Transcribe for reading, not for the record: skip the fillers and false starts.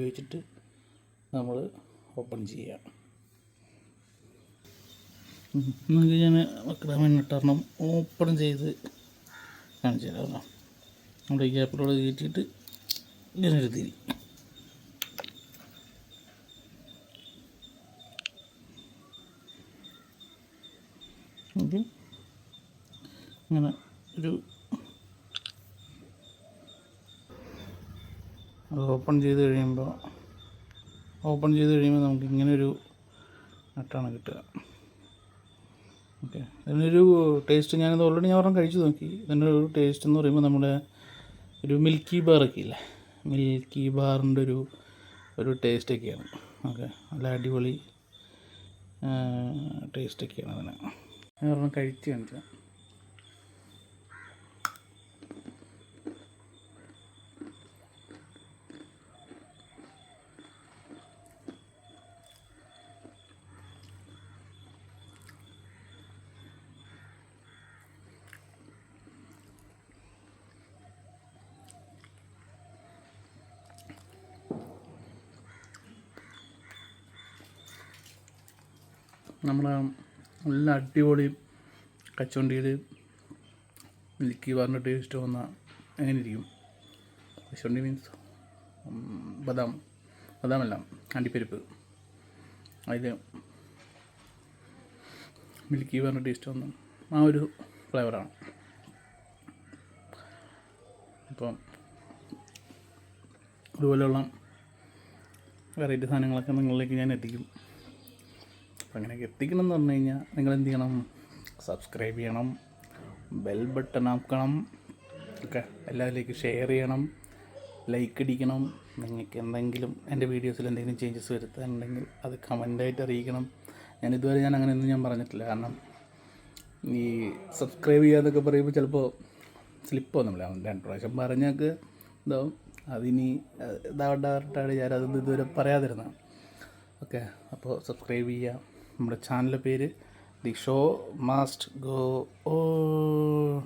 ഉപയോഗിച്ചിട്ട് നമ്മൾ ഓപ്പൺ ചെയ്യാം. നമുക്ക് ഞാൻ മക്രാമിട്ടരണം ഓപ്പൺ ചെയ്ത് കാണിച്ചു തരാം. നമ്മുടെ ഈ ഗ്യാപ്പിലൂടെ കയറ്റിയിട്ട് ഇങ്ങനെ ഒരു തിരി. ഓക്കെ, ഇങ്ങനെ ഒരു അത് ഓപ്പൺ ചെയ്ത് കഴിയുമ്പോൾ നമുക്ക് ഇങ്ങനൊരു നട്ടാണ് കിട്ടുക. ഓക്കെ, ഇതിനൊരു ടേസ്റ്റ് ഞാനിത് ഓൾറെഡി ഞാൻ ഒരെണ്ണം കഴിച്ചു നോക്കി. ഇതിനൊരു ടേസ്റ്റ് എന്ന് പറയുമ്പോൾ നമ്മുടെ ഒരു മിൽക്കി ബാറൊക്കെ ഇല്ലേ, മിൽക്കി ബാറിൻ്റെ ഒരു ടേസ്റ്റൊക്കെയാണ്. ഓക്കെ, നല്ല അടിപൊളി ടേസ്റ്റൊക്കെയാണ് അതിന്. ഞാൻ ഒരെണ്ണം കഴിച്ച് കാണിച്ചാൽ നമ്മളെ നല്ല അടിപൊളി കച്ചവണ്ടിയിൽ മിൽക്കി ബാറിൻ്റെ ടേസ്റ്റ് വന്നാൽ എങ്ങനെ ഇരിക്കും? കശുവണ്ടി മീൻസ് ബദാമല്ല, അണ്ടിപ്പരിപ്പ്. അതിൽ മിൽക്കി ബാറിൻ്റെ ടേസ്റ്റ് വന്ന ആ ഒരു ഫ്ലേവറാണ്. അപ്പം അതുപോലെയുള്ള വെറൈറ്റി സാധനങ്ങളൊക്കെ നിങ്ങളിലേക്ക് ഞാൻ എത്തിക്കും. അപ്പം അങ്ങനെയൊക്കെ എത്തിക്കണം എന്ന് പറഞ്ഞു കഴിഞ്ഞാൽ നിങ്ങൾ എന്ത് ചെയ്യണം? സബ്സ്ക്രൈബ് ചെയ്യണം, ബെൽ ബട്ടൺ ആക്കണം, ഒക്കെ എല്ലാവരിലേക്ക് ഷെയർ ചെയ്യണം, ലൈക്ക് അടിക്കണം. നിങ്ങൾക്ക് എന്തെങ്കിലും എൻ്റെ വീഡിയോസിൽ എന്തെങ്കിലും ചേഞ്ചസ് വരുത്താനുണ്ടെങ്കിൽ അത് കമൻ്റായിട്ട് അറിയിക്കണം. ഇതുവരെ അങ്ങനെയൊന്നും ഞാൻ പറഞ്ഞിട്ടില്ല. കാരണം ഈ സബ്സ്ക്രൈബ് ചെയ്യാന്നൊക്കെ പറയുമ്പോൾ ചിലപ്പോൾ സ്ലിപ്പൊന്നുമില്ല. 2 പ്രാവശ്യം പറഞ്ഞൊക്കെ ഇതാവും. അതിനി ഇതാവട്ടാണ് ഞാനതൊന്നും ഇതുവരെ പറയാതിരുന്നത്. ഓക്കെ, അപ്പോൾ സബ്സ്ക്രൈബ് ചെയ്യുക. നമ്മുടെ ചാനലിൻ്റെ പേര് the show must go on.